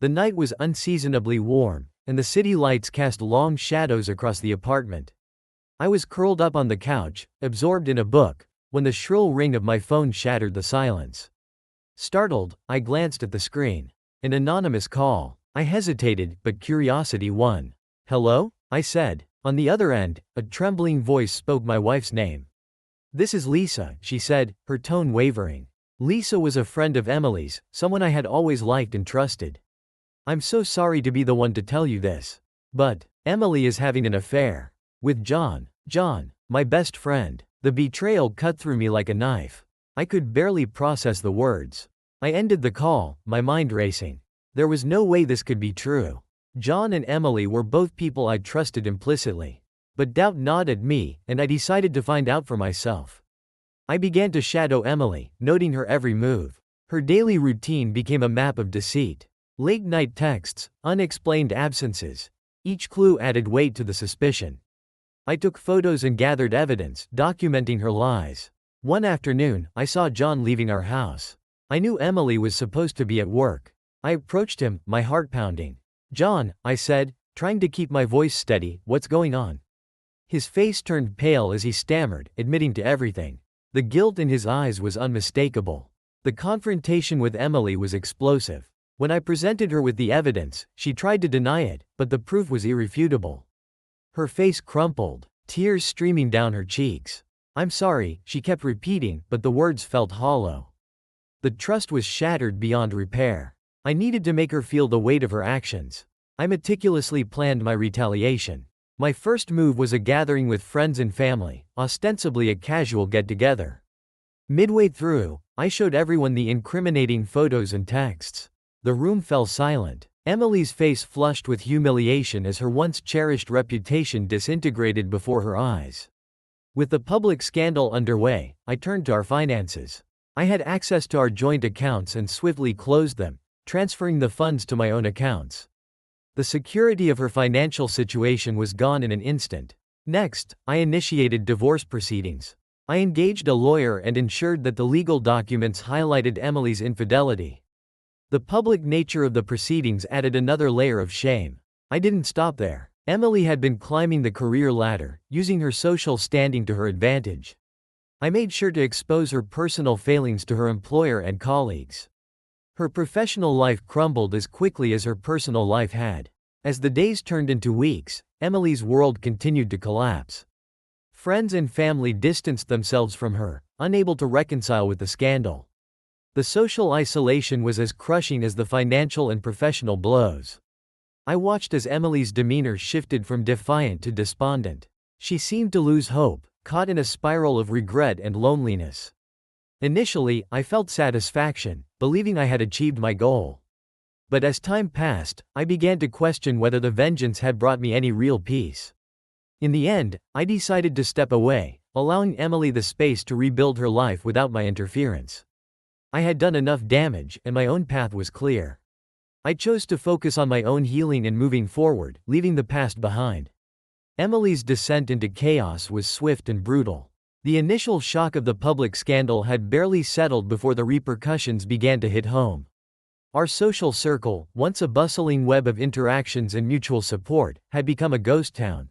The night was unseasonably warm, and the city lights cast long shadows across the apartment. I was curled up on the couch, absorbed in a book, when the shrill ring of my phone shattered the silence. Startled, I glanced at the screen. An anonymous call. I hesitated, but curiosity won. "Hello?" I said. On the other end, a trembling voice spoke my wife's name. "This is Lisa," she said, her tone wavering. Lisa was a friend of Emily's, someone I had always liked and trusted. "I'm so sorry to be the one to tell you this. But Emily is having an affair. With John. John, my best friend." The betrayal cut through me like a knife. I could barely process the words. I ended the call, my mind racing. There was no way this could be true. John and Emily were both people I trusted implicitly. But doubt gnawed at me, and I decided to find out for myself. I began to shadow Emily, noting her every move. Her daily routine became a map of deceit. Late-night texts, unexplained absences. Each clue added weight to the suspicion. I took photos and gathered evidence, documenting her lies. One afternoon, I saw John leaving our house. I knew Emily was supposed to be at work. I approached him, my heart pounding. "John," I said, trying to keep my voice steady, "what's going on?" His face turned pale as he stammered, admitting to everything. The guilt in his eyes was unmistakable. The confrontation with Emily was explosive. When I presented her with the evidence, she tried to deny it, but the proof was irrefutable. Her face crumpled, tears streaming down her cheeks. "I'm sorry," she kept repeating, but the words felt hollow. The trust was shattered beyond repair. I needed to make her feel the weight of her actions. I meticulously planned my retaliation. My first move was a gathering with friends and family, ostensibly a casual get-together. Midway through, I showed everyone the incriminating photos and texts. The room fell silent. Emily's face flushed with humiliation as her once cherished reputation disintegrated before her eyes. With the public scandal underway, I turned to our finances. I had access to our joint accounts and swiftly closed them, transferring the funds to my own accounts. The security of her financial situation was gone in an instant. Next, I initiated divorce proceedings. I engaged a lawyer and ensured that the legal documents highlighted Emily's infidelity. The public nature of the proceedings added another layer of shame. I didn't stop there. Emily had been climbing the career ladder, using her social standing to her advantage. I made sure to expose her personal failings to her employer and colleagues. Her professional life crumbled as quickly as her personal life had. As the days turned into weeks, Emily's world continued to collapse. Friends and family distanced themselves from her, unable to reconcile with the scandal. The social isolation was as crushing as the financial and professional blows. I watched as Emily's demeanor shifted from defiant to despondent. She seemed to lose hope, caught in a spiral of regret and loneliness. Initially, I felt satisfaction, believing I had achieved my goal. But as time passed, I began to question whether the vengeance had brought me any real peace. In the end, I decided to step away, allowing Emily the space to rebuild her life without my interference. I had done enough damage, and my own path was clear. I chose to focus on my own healing and moving forward, leaving the past behind. Emily's descent into chaos was swift and brutal. The initial shock of the public scandal had barely settled before the repercussions began to hit home. Our social circle, once a bustling web of interactions and mutual support, had become a ghost town.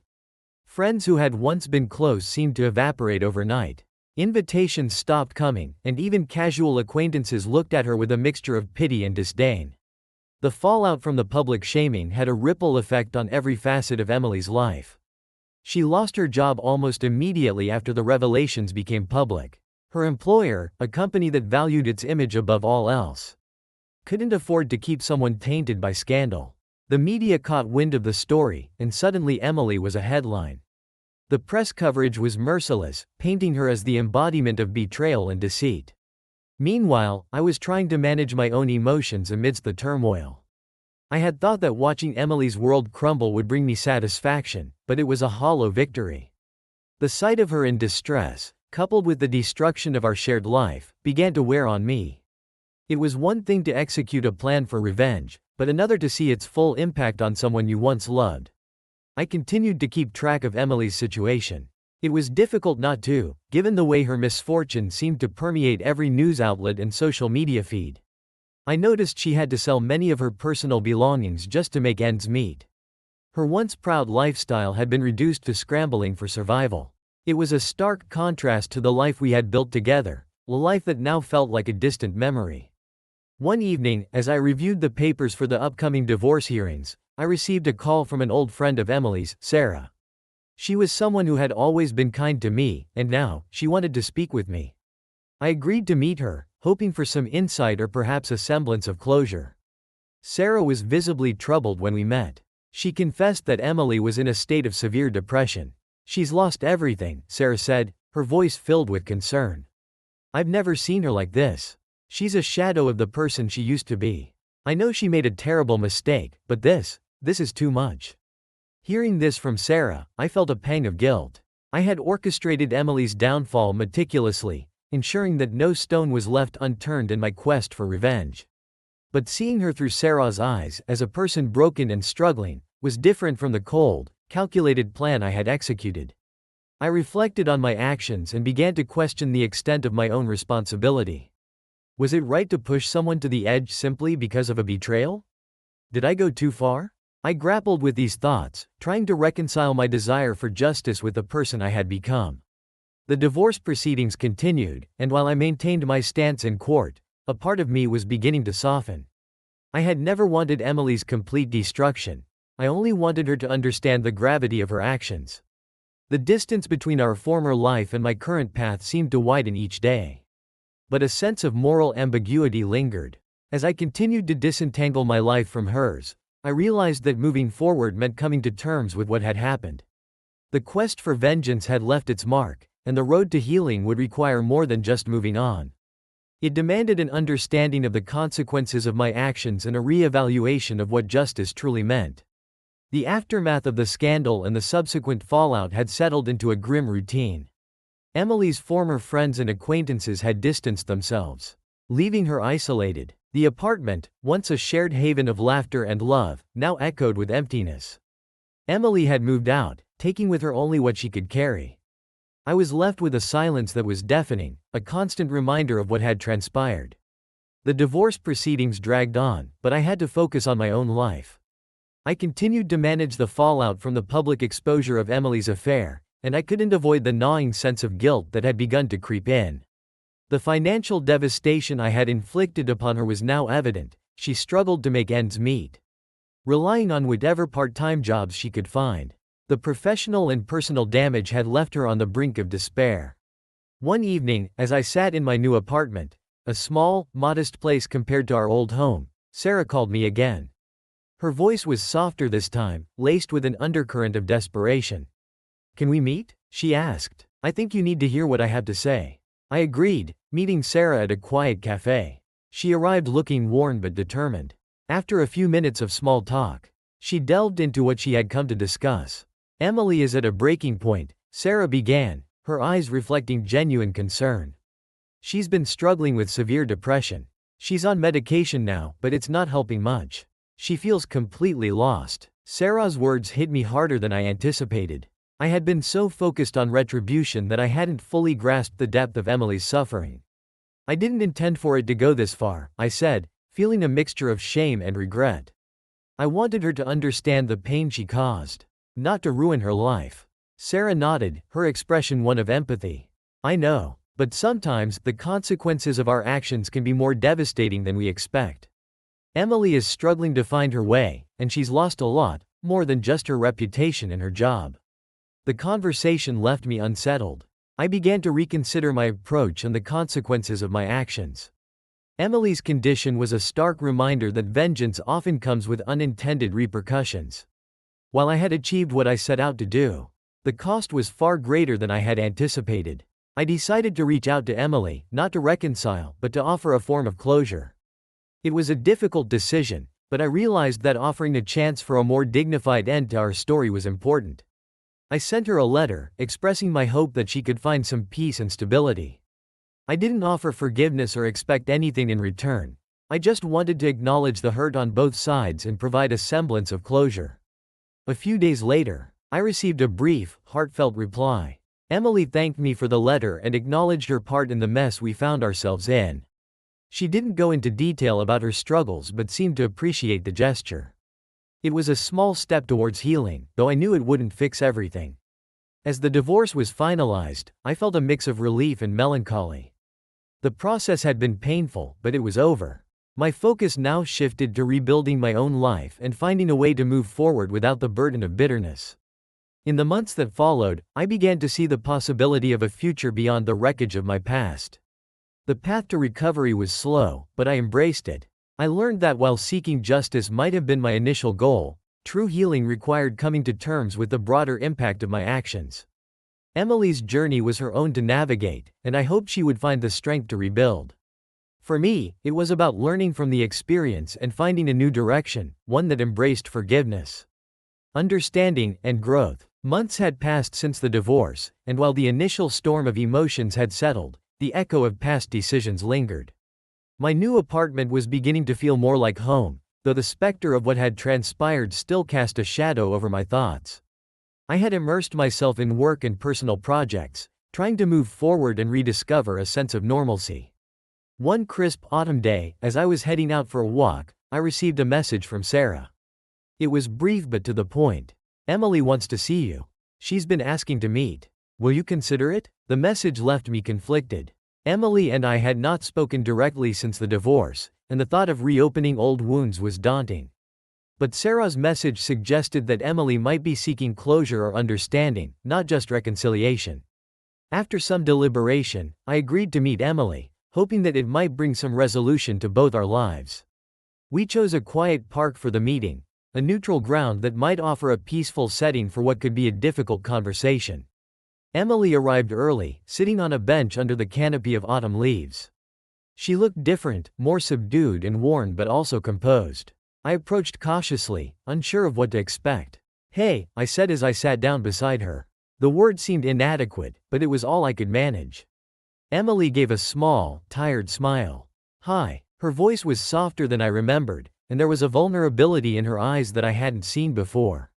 Friends who had once been close seemed to evaporate overnight. Invitations stopped coming, and even casual acquaintances looked at her with a mixture of pity and disdain. The fallout from the public shaming had a ripple effect on every facet of Emily's life. She lost her job almost immediately after the revelations became public. Her employer, a company that valued its image above all else, couldn't afford to keep someone tainted by scandal. The media caught wind of the story, and suddenly Emily was a headline. The press coverage was merciless, painting her as the embodiment of betrayal and deceit. Meanwhile, I was trying to manage my own emotions amidst the turmoil. I had thought that watching Emily's world crumble would bring me satisfaction, but it was a hollow victory. The sight of her in distress, coupled with the destruction of our shared life, began to wear on me. It was one thing to execute a plan for revenge, but another to see its full impact on someone you once loved. I continued to keep track of Emily's situation. It was difficult not to, given the way her misfortune seemed to permeate every news outlet and social media feed. I noticed she had to sell many of her personal belongings just to make ends meet. Her once proud lifestyle had been reduced to scrambling for survival. It was a stark contrast to the life we had built together, a life that now felt like a distant memory. One evening, as I reviewed the papers for the upcoming divorce hearings, I received a call from an old friend of Emily's, Sarah. She was someone who had always been kind to me, and now, she wanted to speak with me. I agreed to meet her, hoping for some insight or perhaps a semblance of closure. Sarah was visibly troubled when we met. She confessed that Emily was in a state of severe depression. "She's lost everything," Sarah said, her voice filled with concern. "I've never seen her like this. She's a shadow of the person she used to be. I know she made a terrible mistake, but this is too much." Hearing this from Sarah, I felt a pang of guilt. I had orchestrated Emily's downfall meticulously, ensuring that no stone was left unturned in my quest for revenge. But seeing her through Sarah's eyes, as a person broken and struggling, was different from the cold, calculated plan I had executed. I reflected on my actions and began to question the extent of my own responsibility. Was it right to push someone to the edge simply because of a betrayal? Did I go too far? I grappled with these thoughts, trying to reconcile my desire for justice with the person I had become. The divorce proceedings continued, and while I maintained my stance in court, a part of me was beginning to soften. I had never wanted Emily's complete destruction. I only wanted her to understand the gravity of her actions. The distance between our former life and my current path seemed to widen each day. But a sense of moral ambiguity lingered. As I continued to disentangle my life from hers, I realized that moving forward meant coming to terms with what had happened. The quest for vengeance had left its mark, and the road to healing would require more than just moving on. It demanded an understanding of the consequences of my actions and a re-evaluation of what justice truly meant. The aftermath of the scandal and the subsequent fallout had settled into a grim routine. Emily's former friends and acquaintances had distanced themselves, leaving her isolated. The apartment, once a shared haven of laughter and love, now echoed with emptiness. Emily had moved out, taking with her only what she could carry. I was left with a silence that was deafening, a constant reminder of what had transpired. The divorce proceedings dragged on, but I had to focus on my own life. I continued to manage the fallout from the public exposure of Emily's affair, and I couldn't avoid the gnawing sense of guilt that had begun to creep in. The financial devastation I had inflicted upon her was now evident. She struggled to make ends meet, relying on whatever part-time jobs she could find. The professional and personal damage had left her on the brink of despair. One evening, as I sat in my new apartment, a small, modest place compared to our old home, Sarah called me again. Her voice was softer this time, laced with an undercurrent of desperation. "Can we meet?" she asked. "I think you need to hear what I have to say." I agreed, meeting Sarah at a quiet cafe. She arrived looking worn but determined. After a few minutes of small talk, she delved into what she had come to discuss. "Emily is at a breaking point," Sarah began, her eyes reflecting genuine concern. "She's been struggling with severe depression. She's on medication now, but it's not helping much. She feels completely lost." Sarah's words hit me harder than I anticipated. I had been so focused on retribution that I hadn't fully grasped the depth of Emily's suffering. "I didn't intend for it to go this far," I said, feeling a mixture of shame and regret. I wanted her to understand the pain she caused, not to ruin her life. Sarah nodded, her expression one of empathy. "I know, but sometimes the consequences of our actions can be more devastating than we expect. Emily is struggling to find her way, and she's lost a lot, more than just her reputation and her job." The conversation left me unsettled. I began to reconsider my approach and the consequences of my actions. Emily's condition was a stark reminder that vengeance often comes with unintended repercussions. While I had achieved what I set out to do, the cost was far greater than I had anticipated. I decided to reach out to Emily, not to reconcile, but to offer a form of closure. It was a difficult decision, but I realized that offering a chance for a more dignified end to our story was important. I sent her a letter, expressing my hope that she could find some peace and stability. I didn't offer forgiveness or expect anything in return. I just wanted to acknowledge the hurt on both sides and provide a semblance of closure. A few days later, I received a brief, heartfelt reply. Emily thanked me for the letter and acknowledged her part in the mess we found ourselves in. She didn't go into detail about her struggles but seemed to appreciate the gesture. It was a small step towards healing, though I knew it wouldn't fix everything. As the divorce was finalized, I felt a mix of relief and melancholy. The process had been painful, but it was over. My focus now shifted to rebuilding my own life and finding a way to move forward without the burden of bitterness. In the months that followed, I began to see the possibility of a future beyond the wreckage of my past. The path to recovery was slow, but I embraced it. I learned that while seeking justice might have been my initial goal, true healing required coming to terms with the broader impact of my actions. Emily's journey was her own to navigate, and I hoped she would find the strength to rebuild. For me, it was about learning from the experience and finding a new direction, one that embraced forgiveness, understanding, and growth. Months had passed since the divorce, and while the initial storm of emotions had settled, the echo of past decisions lingered. My new apartment was beginning to feel more like home, though the specter of what had transpired still cast a shadow over my thoughts. I had immersed myself in work and personal projects, trying to move forward and rediscover a sense of normalcy. One crisp autumn day, as I was heading out for a walk, I received a message from Sarah. It was brief but to the point. "Emily wants to see you. She's been asking to meet. Will you consider it?" The message left me conflicted. Emily and I had not spoken directly since the divorce, and the thought of reopening old wounds was daunting. But Sarah's message suggested that Emily might be seeking closure or understanding, not just reconciliation. After some deliberation, I agreed to meet Emily, hoping that it might bring some resolution to both our lives. We chose a quiet park for the meeting, a neutral ground that might offer a peaceful setting for what could be a difficult conversation. Emily arrived early, sitting on a bench under the canopy of autumn leaves. She looked different, more subdued and worn but also composed. I approached cautiously, unsure of what to expect. "Hey," I said as I sat down beside her. The word seemed inadequate, but it was all I could manage. Emily gave a small, tired smile. "Hi." Her voice was softer than I remembered, and there was a vulnerability in her eyes that I hadn't seen before.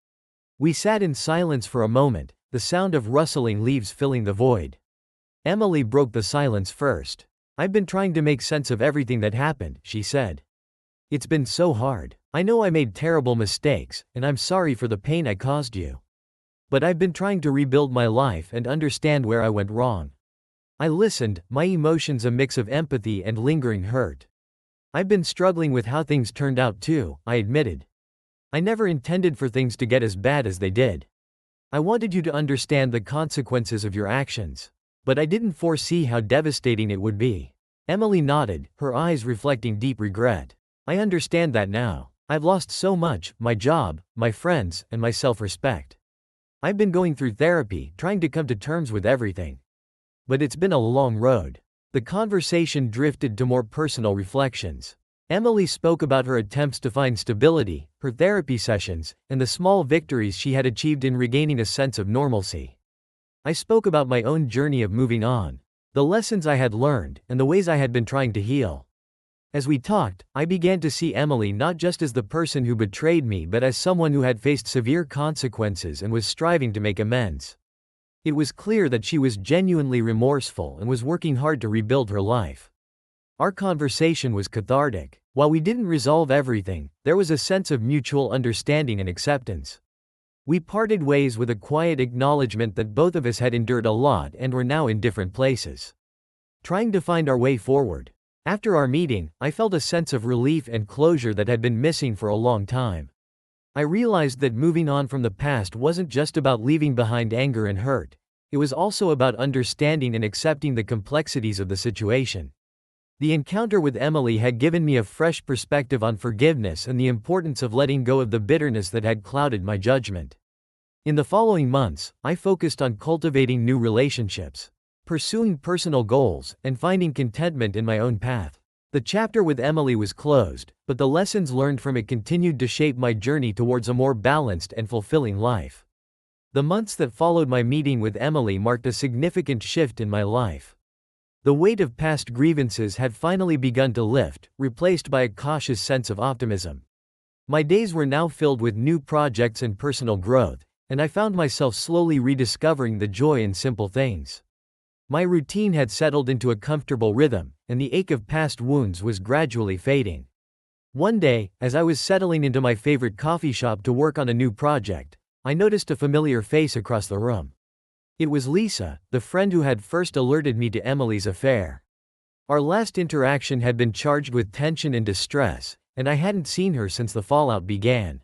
We sat in silence for a moment, the sound of rustling leaves filling the void. Emily broke the silence first. "I've been trying to make sense of everything that happened," she said. "It's been so hard. I know I made terrible mistakes, and I'm sorry for the pain I caused you. But I've been trying to rebuild my life and understand where I went wrong." I listened, my emotions a mix of empathy and lingering hurt. "I've been struggling with how things turned out too," I admitted. "I never intended for things to get as bad as they did. I wanted you to understand the consequences of your actions. But I didn't foresee how devastating it would be." Emily nodded, her eyes reflecting deep regret. "I understand that now. I've lost so much, my job, my friends, and my self-respect. I've been going through therapy, trying to come to terms with everything. But it's been a long road." The conversation drifted to more personal reflections. Emily spoke about her attempts to find stability, her therapy sessions, and the small victories she had achieved in regaining a sense of normalcy. I spoke about my own journey of moving on, the lessons I had learned, and the ways I had been trying to heal. As we talked, I began to see Emily not just as the person who betrayed me but as someone who had faced severe consequences and was striving to make amends. It was clear that she was genuinely remorseful and was working hard to rebuild her life. Our conversation was cathartic. While we didn't resolve everything, there was a sense of mutual understanding and acceptance. We parted ways with a quiet acknowledgement that both of us had endured a lot and were now in different places, trying to find our way forward. After our meeting, I felt a sense of relief and closure that had been missing for a long time. I realized that moving on from the past wasn't just about leaving behind anger and hurt. It was also about understanding and accepting the complexities of the situation. The encounter with Emily had given me a fresh perspective on forgiveness and the importance of letting go of the bitterness that had clouded my judgment. In the following months, I focused on cultivating new relationships, pursuing personal goals, and finding contentment in my own path. The chapter with Emily was closed, but the lessons learned from it continued to shape my journey towards a more balanced and fulfilling life. The months that followed my meeting with Emily marked a significant shift in my life. The weight of past grievances had finally begun to lift, replaced by a cautious sense of optimism. My days were now filled with new projects and personal growth, and I found myself slowly rediscovering the joy in simple things. My routine had settled into a comfortable rhythm, and the ache of past wounds was gradually fading. One day, as I was settling into my favorite coffee shop to work on a new project, I noticed a familiar face across the room. It was Lisa, the friend who had first alerted me to Emily's affair. Our last interaction had been charged with tension and distress, and I hadn't seen her since the fallout began.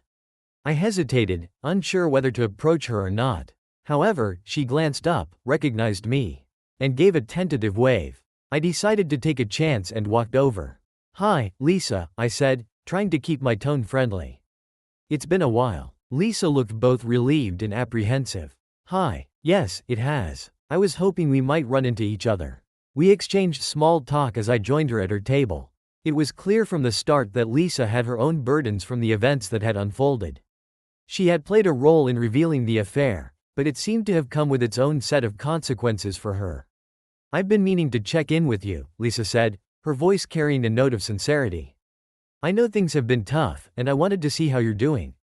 I hesitated, unsure whether to approach her or not. However, she glanced up, recognized me, and gave a tentative wave. I decided to take a chance and walked over. "Hi, Lisa," I said, trying to keep my tone friendly. "It's been a while." Lisa looked both relieved and apprehensive. "Hi, yes, it has. I was hoping we might run into each other." We exchanged small talk as I joined her at her table. It was clear from the start that Lisa had her own burdens from the events that had unfolded. She had played a role in revealing the affair, but it seemed to have come with its own set of consequences for her. "I've been meaning to check in with you," Lisa said, her voice carrying a note of sincerity. "I know things have been tough, and I wanted to see how you're doing."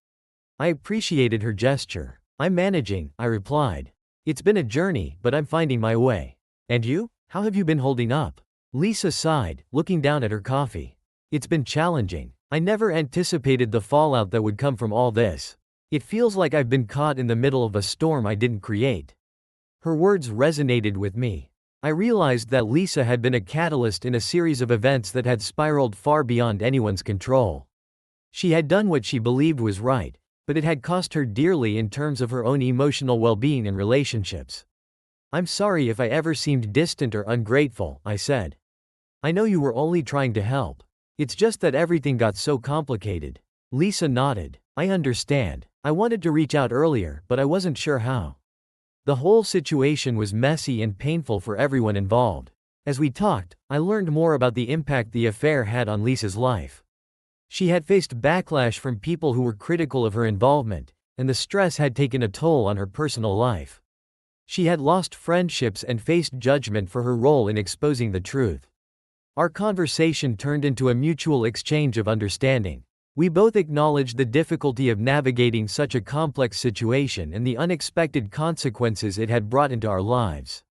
I appreciated her gesture. "I'm managing," I replied. "It's been a journey, but I'm finding my way." "And you? How have you been holding up?" Lisa sighed, looking down at her coffee. "It's been challenging. I never anticipated the fallout that would come from all this. It feels like I've been caught in the middle of a storm I didn't create." Her words resonated with me. I realized that Lisa had been a catalyst in a series of events that had spiraled far beyond anyone's control. She had done what she believed was right, but it had cost her dearly in terms of her own emotional well-being and relationships. "I'm sorry if I ever seemed distant or ungrateful," I said. "I know you were only trying to help. It's just that everything got so complicated." Lisa nodded. "I understand. I wanted to reach out earlier, but I wasn't sure how." The whole situation was messy and painful for everyone involved. As we talked, I learned more about the impact the affair had on Lisa's life. She had faced backlash from people who were critical of her involvement, and the stress had taken a toll on her personal life. She had lost friendships and faced judgment for her role in exposing the truth. Our conversation turned into a mutual exchange of understanding. We both acknowledged the difficulty of navigating such a complex situation and the unexpected consequences it had brought into our lives.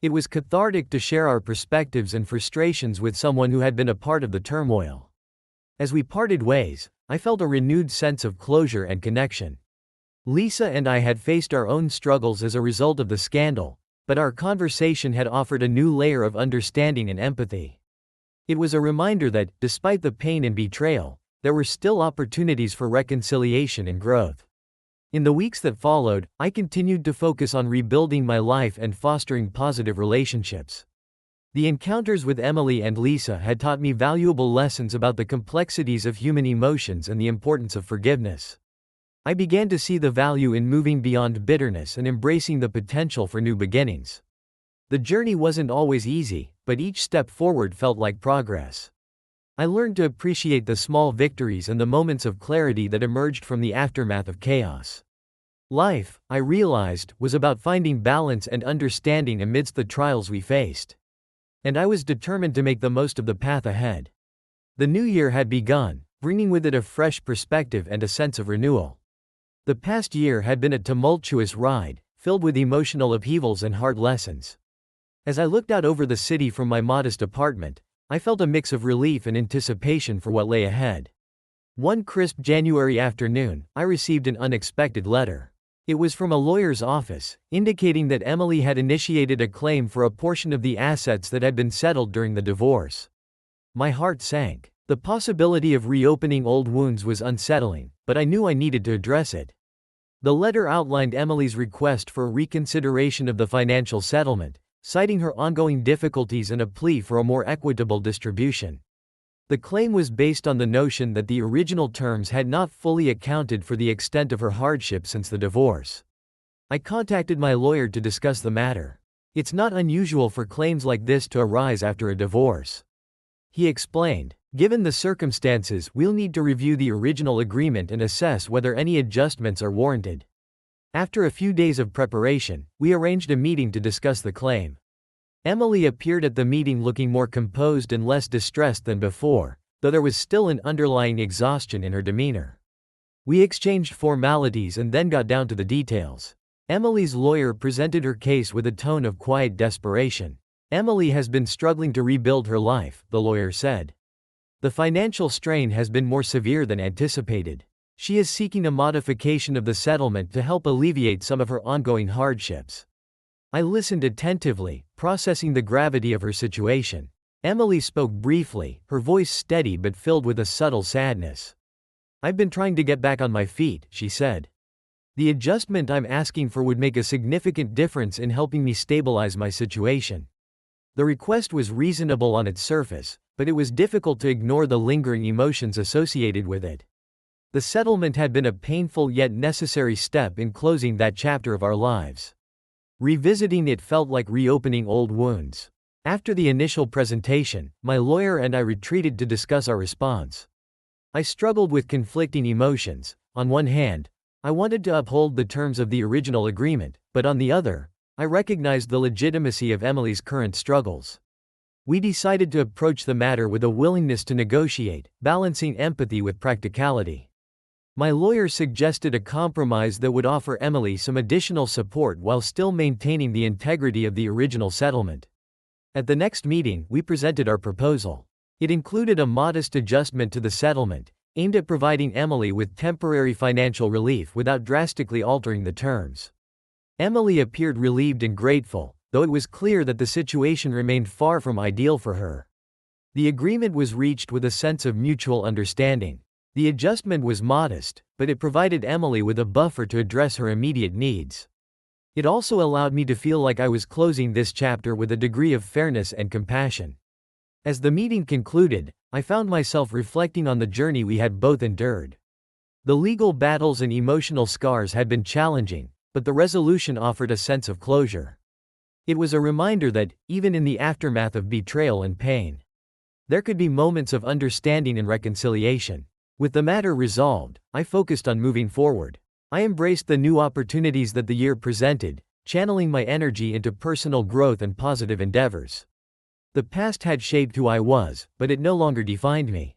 It was cathartic to share our perspectives and frustrations with someone who had been a part of the turmoil. As we parted ways, I felt a renewed sense of closure and connection. Lisa and I had faced our own struggles as a result of the scandal, but our conversation had offered a new layer of understanding and empathy. It was a reminder that, despite the pain and betrayal, there were still opportunities for reconciliation and growth. In the weeks that followed, I continued to focus on rebuilding my life and fostering positive relationships. The encounters with Emily and Lisa had taught me valuable lessons about the complexities of human emotions and the importance of forgiveness. I began to see the value in moving beyond bitterness and embracing the potential for new beginnings. The journey wasn't always easy, but each step forward felt like progress. I learned to appreciate the small victories and the moments of clarity that emerged from the aftermath of chaos. Life, I realized, was about finding balance and understanding amidst the trials we faced. And I was determined to make the most of the path ahead. The new year had begun, bringing with it a fresh perspective and a sense of renewal. The past year had been a tumultuous ride, filled with emotional upheavals and hard lessons. As I looked out over the city from my modest apartment, I felt a mix of relief and anticipation for what lay ahead. One crisp January afternoon, I received an unexpected letter. It was from a lawyer's office, indicating that Emily had initiated a claim for a portion of the assets that had been settled during the divorce. My heart sank. The possibility of reopening old wounds was unsettling, but I knew I needed to address it. The letter outlined Emily's request for reconsideration of the financial settlement, citing her ongoing difficulties and a plea for a more equitable distribution. The claim was based on the notion that the original terms had not fully accounted for the extent of her hardship since the divorce. I contacted my lawyer to discuss the matter. "It's not unusual for claims like this to arise after a divorce," he explained. "Given the circumstances, we'll need to review the original agreement and assess whether any adjustments are warranted." After a few days of preparation, we arranged a meeting to discuss the claim. Emily appeared at the meeting looking more composed and less distressed than before, though there was still an underlying exhaustion in her demeanor. We exchanged formalities and then got down to the details. Emily's lawyer presented her case with a tone of quiet desperation. Emily has been struggling to rebuild her life, the lawyer said. The financial strain has been more severe than anticipated. She is seeking a modification of the settlement to help alleviate some of her ongoing hardships. I listened attentively, processing the gravity of her situation. Emily spoke briefly, her voice steady but filled with a subtle sadness. I've been trying to get back on my feet, she said. The adjustment I'm asking for would make a significant difference in helping me stabilize my situation. The request was reasonable on its surface, but it was difficult to ignore the lingering emotions associated with it. The settlement had been a painful yet necessary step in closing that chapter of our lives. Revisiting it felt like reopening old wounds. After the initial presentation, my lawyer and I retreated to discuss our response. I struggled with conflicting emotions. On one hand, I wanted to uphold the terms of the original agreement, but on the other, I recognized the legitimacy of Emily's current struggles. We decided to approach the matter with a willingness to negotiate, balancing empathy with practicality. My lawyer suggested a compromise that would offer Emily some additional support while still maintaining the integrity of the original settlement. At the next meeting, we presented our proposal. It included a modest adjustment to the settlement, aimed at providing Emily with temporary financial relief without drastically altering the terms. Emily appeared relieved and grateful, though it was clear that the situation remained far from ideal for her. The agreement was reached with a sense of mutual understanding. The adjustment was modest, but it provided Emily with a buffer to address her immediate needs. It also allowed me to feel like I was closing this chapter with a degree of fairness and compassion. As the meeting concluded, I found myself reflecting on the journey we had both endured. The legal battles and emotional scars had been challenging, but the resolution offered a sense of closure. It was a reminder that, even in the aftermath of betrayal and pain, there could be moments of understanding and reconciliation. With the matter resolved, I focused on moving forward. I embraced the new opportunities that the year presented, channeling my energy into personal growth and positive endeavors. The past had shaped who I was, but it no longer defined me.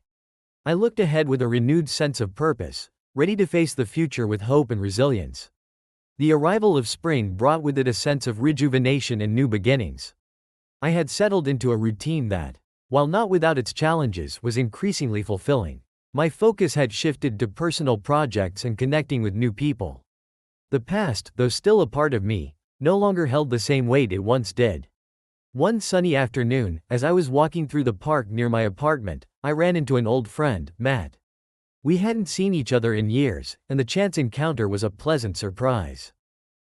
I looked ahead with a renewed sense of purpose, ready to face the future with hope and resilience. The arrival of spring brought with it a sense of rejuvenation and new beginnings. I had settled into a routine that, while not without its challenges, was increasingly fulfilling. My focus had shifted to personal projects and connecting with new people. The past, though still a part of me, no longer held the same weight it once did. One sunny afternoon, as I was walking through the park near my apartment, I ran into an old friend, Matt. We hadn't seen each other in years, and the chance encounter was a pleasant surprise.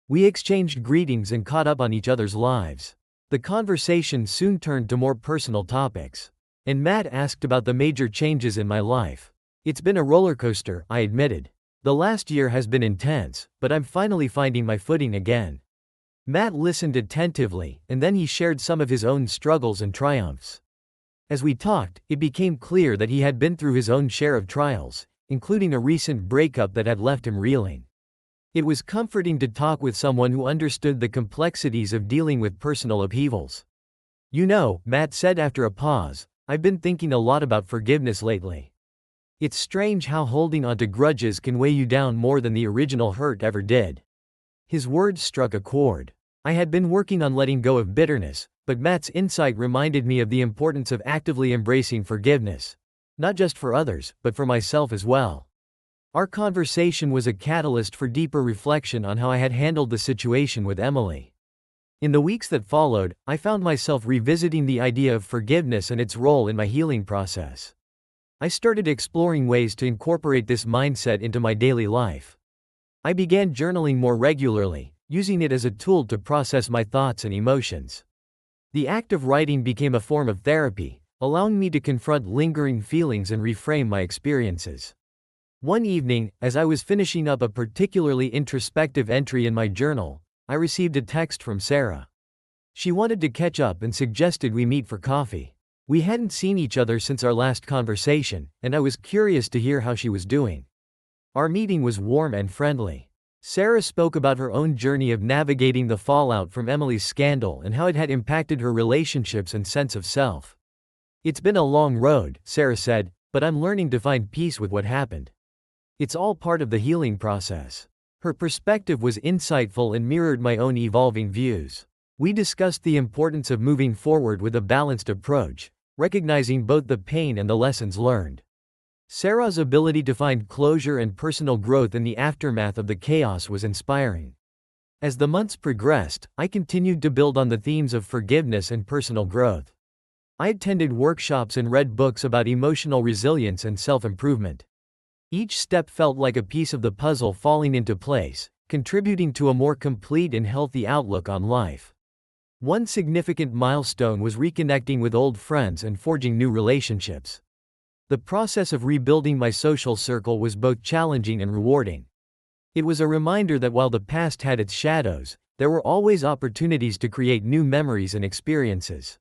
We exchanged greetings and caught up on each other's lives. The conversation soon turned to more personal topics, and Matt asked about the major changes in my life. It's been a roller coaster, I admitted. The last year has been intense, but I'm finally finding my footing again. Matt listened attentively, and then he shared some of his own struggles and triumphs. As we talked, it became clear that he had been through his own share of trials, including a recent breakup that had left him reeling. It was comforting to talk with someone who understood the complexities of dealing with personal upheavals. You know, Matt said after a pause, I've been thinking a lot about forgiveness lately. It's strange how holding onto grudges can weigh you down more than the original hurt ever did. His words struck a chord. I had been working on letting go of bitterness, but Matt's insight reminded me of the importance of actively embracing forgiveness. Not just for others, but for myself as well. Our conversation was a catalyst for deeper reflection on how I had handled the situation with Emily. In the weeks that followed, I found myself revisiting the idea of forgiveness and its role in my healing process. I started exploring ways to incorporate this mindset into my daily life. I began journaling more regularly, using it as a tool to process my thoughts and emotions. The act of writing became a form of therapy, allowing me to confront lingering feelings and reframe my experiences. One evening, as I was finishing up a particularly introspective entry in my journal, I received a text from Sarah. She wanted to catch up and suggested we meet for coffee. We hadn't seen each other since our last conversation, and I was curious to hear how she was doing. Our meeting was warm and friendly. Sarah spoke about her own journey of navigating the fallout from Emily's scandal and how it had impacted her relationships and sense of self. It's been a long road, Sarah said, but I'm learning to find peace with what happened. It's all part of the healing process. Her perspective was insightful and mirrored my own evolving views. We discussed the importance of moving forward with a balanced approach, recognizing both the pain and the lessons learned. Sarah's ability to find closure and personal growth in the aftermath of the chaos was inspiring. As the months progressed, I continued to build on the themes of forgiveness and personal growth. I attended workshops and read books about emotional resilience and self-improvement. Each step felt like a piece of the puzzle falling into place, contributing to a more complete and healthy outlook on life. One significant milestone was reconnecting with old friends and forging new relationships. The process of rebuilding my social circle was both challenging and rewarding. It was a reminder that while the past had its shadows, there were always opportunities to create new memories and experiences.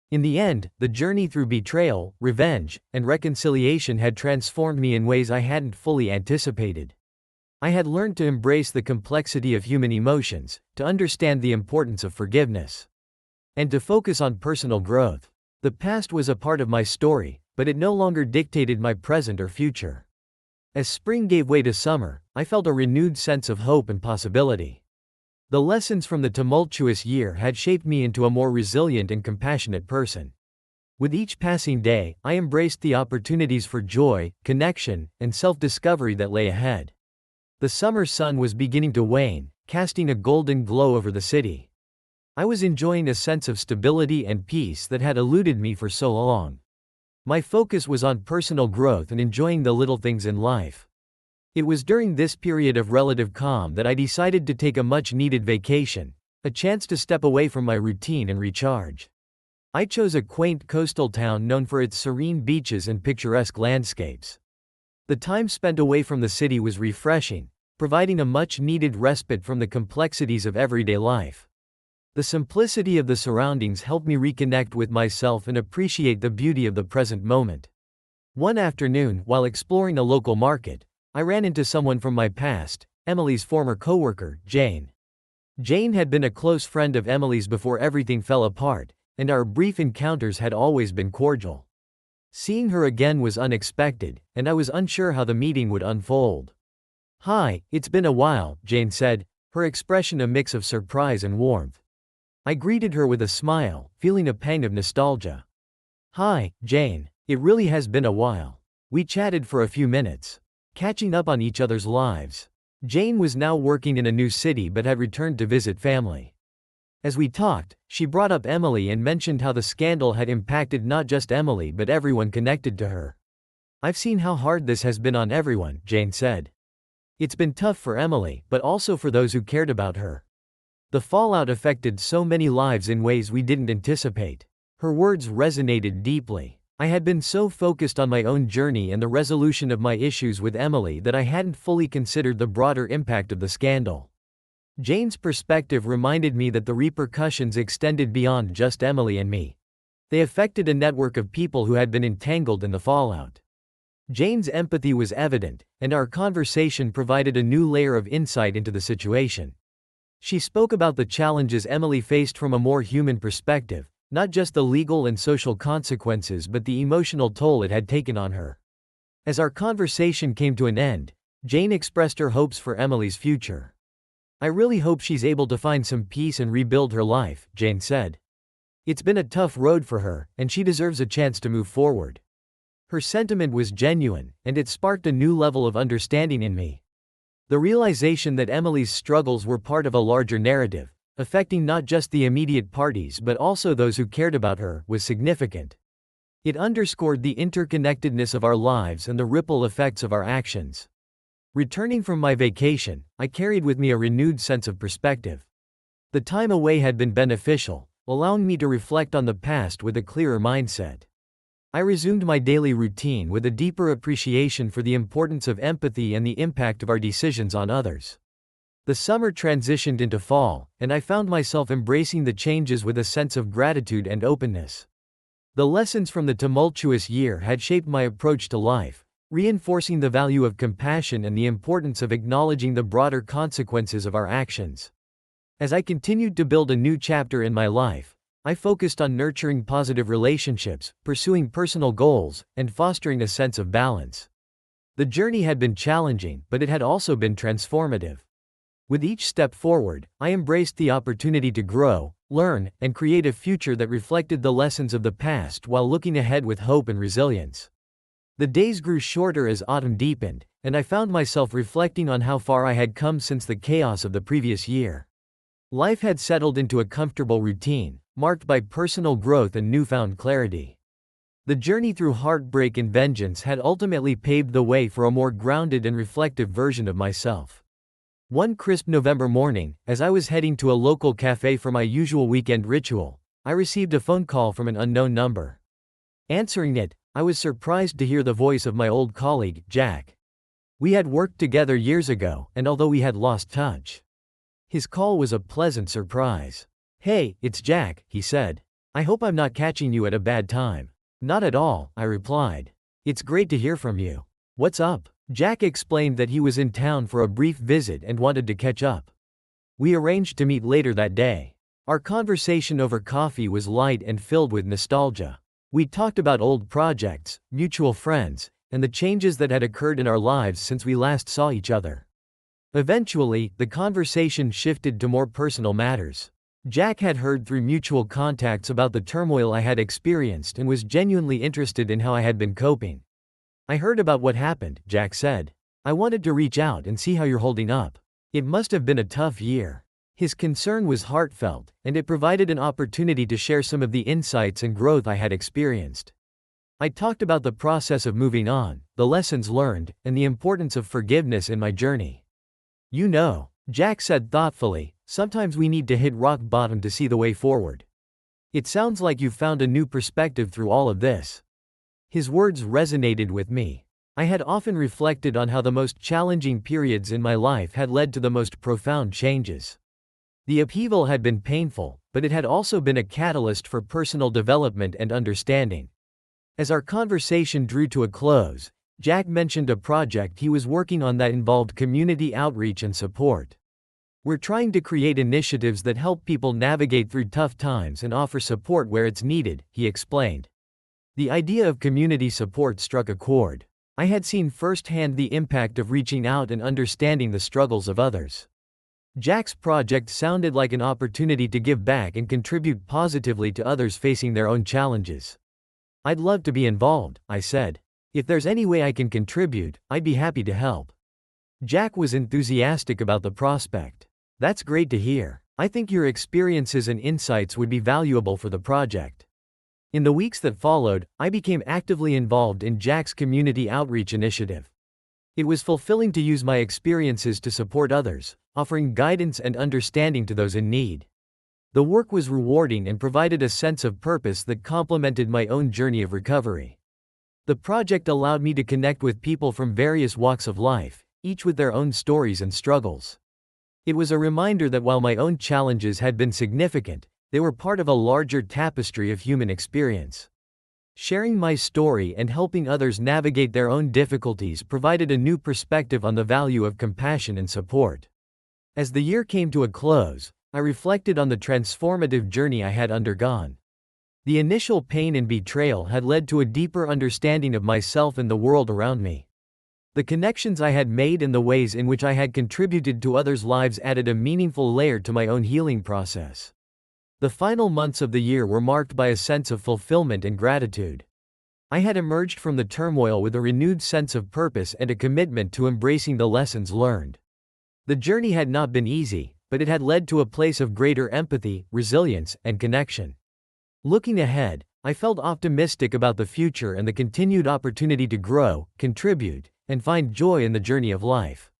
In the end, the journey through betrayal, revenge, and reconciliation had transformed me in ways I hadn't fully anticipated. I had learned to embrace the complexity of human emotions, to understand the importance of forgiveness, and to focus on personal growth. The past was a part of my story, but it no longer dictated my present or future. As spring gave way to summer, I felt a renewed sense of hope and possibility. The lessons from the tumultuous year had shaped me into a more resilient and compassionate person. With each passing day, I embraced the opportunities for joy, connection, and self-discovery that lay ahead. The summer sun was beginning to wane, casting a golden glow over the city. I was enjoying a sense of stability and peace that had eluded me for so long. My focus was on personal growth and enjoying the little things in life. It was during this period of relative calm that I decided to take a much-needed vacation, a chance to step away from my routine and recharge. I chose a quaint coastal town known for its serene beaches and picturesque landscapes. The time spent away from the city was refreshing, providing a much-needed respite from the complexities of everyday life. The simplicity of the surroundings helped me reconnect with myself and appreciate the beauty of the present moment. One afternoon, while exploring a local market, I ran into someone from my past, Emily's former coworker, Jane. Jane had been a close friend of Emily's before everything fell apart, and our brief encounters had always been cordial. Seeing her again was unexpected, and I was unsure how the meeting would unfold. "Hi, it's been a while," Jane said, her expression a mix of surprise and warmth. I greeted her with a smile, feeling a pang of nostalgia. "Hi, Jane, it really has been a while." We chatted for a few minutes, catching up on each other's lives. Jane was now working in a new city but had returned to visit family. As we talked, she brought up Emily and mentioned how the scandal had impacted not just Emily but everyone connected to her. "I've seen how hard this has been on everyone," Jane said. "It's been tough for Emily, but also for those who cared about her. The fallout affected so many lives in ways we didn't anticipate." Her words resonated deeply. I had been so focused on my own journey and the resolution of my issues with Emily that I hadn't fully considered the broader impact of the scandal. Jane's perspective reminded me that the repercussions extended beyond just Emily and me. They affected a network of people who had been entangled in the fallout. Jane's empathy was evident, and our conversation provided a new layer of insight into the situation. She spoke about the challenges Emily faced from a more human perspective, not just the legal and social consequences but the emotional toll it had taken on her. As our conversation came to an end, Jane expressed her hopes for Emily's future. "I really hope she's able to find some peace and rebuild her life," Jane said. "It's been a tough road for her, and she deserves a chance to move forward." Her sentiment was genuine, and it sparked a new level of understanding in me. The realization that Emily's struggles were part of a larger narrative, affecting not just the immediate parties but also those who cared about her, was significant. It underscored the interconnectedness of our lives and the ripple effects of our actions. Returning from my vacation, I carried with me a renewed sense of perspective. The time away had been beneficial, allowing me to reflect on the past with a clearer mindset. I resumed my daily routine with a deeper appreciation for the importance of empathy and the impact of our decisions on others. The summer transitioned into fall, and I found myself embracing the changes with a sense of gratitude and openness. The lessons from the tumultuous year had shaped my approach to life, reinforcing the value of compassion and the importance of acknowledging the broader consequences of our actions. As I continued to build a new chapter in my life, I focused on nurturing positive relationships, pursuing personal goals, and fostering a sense of balance. The journey had been challenging, but it had also been transformative. With each step forward, I embraced the opportunity to grow, learn, and create a future that reflected the lessons of the past while looking ahead with hope and resilience. The days grew shorter as autumn deepened, and I found myself reflecting on how far I had come since the chaos of the previous year. Life had settled into a comfortable routine, marked by personal growth and newfound clarity. The journey through heartbreak and vengeance had ultimately paved the way for a more grounded and reflective version of myself. One crisp November morning, as I was heading to a local cafe for my usual weekend ritual, I received a phone call from an unknown number. Answering it, I was surprised to hear the voice of my old colleague, Jack. We had worked together years ago, and although we had lost touch, his call was a pleasant surprise. "Hey, it's Jack," he said. "I hope I'm not catching you at a bad time." "Not at all," I replied. "It's great to hear from you. What's up?" Jack explained that he was in town for a brief visit and wanted to catch up. We arranged to meet later that day. Our conversation over coffee was light and filled with nostalgia. We talked about old projects, mutual friends, and the changes that had occurred in our lives since we last saw each other. Eventually, the conversation shifted to more personal matters. Jack had heard through mutual contacts about the turmoil I had experienced and was genuinely interested in how I had been coping. "I heard about what happened," Jack said. "I wanted to reach out and see how you're holding up. It must have been a tough year." His concern was heartfelt, and it provided an opportunity to share some of the insights and growth I had experienced. I talked about the process of moving on, the lessons learned, and the importance of forgiveness in my journey. "You know," Jack said thoughtfully, "sometimes we need to hit rock bottom to see the way forward. It sounds like you've found a new perspective through all of this." His words resonated with me. I had often reflected on how the most challenging periods in my life had led to the most profound changes. The upheaval had been painful, but it had also been a catalyst for personal development and understanding. As our conversation drew to a close, Jack mentioned a project he was working on that involved community outreach and support. "We're trying to create initiatives that help people navigate through tough times and offer support where it's needed," he explained. The idea of community support struck a chord. I had seen firsthand the impact of reaching out and understanding the struggles of others. Jack's project sounded like an opportunity to give back and contribute positively to others facing their own challenges. "I'd love to be involved," I said. "If there's any way I can contribute, I'd be happy to help." Jack was enthusiastic about the prospect. "That's great to hear. I think your experiences and insights would be valuable for the project." In the weeks that followed, I became actively involved in Jack's community outreach initiative. It was fulfilling to use my experiences to support others, offering guidance and understanding to those in need. The work was rewarding and provided a sense of purpose that complemented my own journey of recovery. The project allowed me to connect with people from various walks of life, each with their own stories and struggles. It was a reminder that while my own challenges had been significant, they were part of a larger tapestry of human experience. Sharing my story and helping others navigate their own difficulties provided a new perspective on the value of compassion and support. As the year came to a close, I reflected on the transformative journey I had undergone. The initial pain and betrayal had led to a deeper understanding of myself and the world around me. The connections I had made and the ways in which I had contributed to others' lives added a meaningful layer to my own healing process. The final months of the year were marked by a sense of fulfillment and gratitude. I had emerged from the turmoil with a renewed sense of purpose and a commitment to embracing the lessons learned. The journey had not been easy, but it had led to a place of greater empathy, resilience, and connection. Looking ahead, I felt optimistic about the future and the continued opportunity to grow, contribute, and find joy in the journey of life.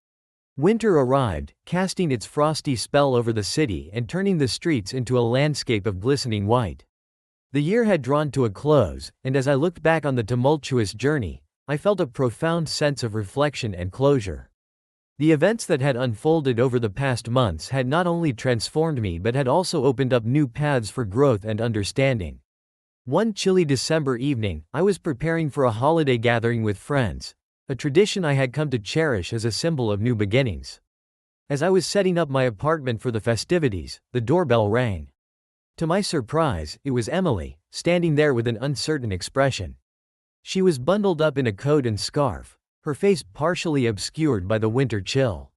Winter arrived, casting its frosty spell over the city and turning the streets into a landscape of glistening white. The year had drawn to a close, and as I looked back on the tumultuous journey, I felt a profound sense of reflection and closure. The events that had unfolded over the past months had not only transformed me but had also opened up new paths for growth and understanding. One chilly December evening, I was preparing for a holiday gathering with friends, a tradition I had come to cherish as a symbol of new beginnings. As I was setting up my apartment for the festivities, the doorbell rang. To my surprise, it was Emily, standing there with an uncertain expression. She was bundled up in a coat and scarf, her face partially obscured by the winter chill.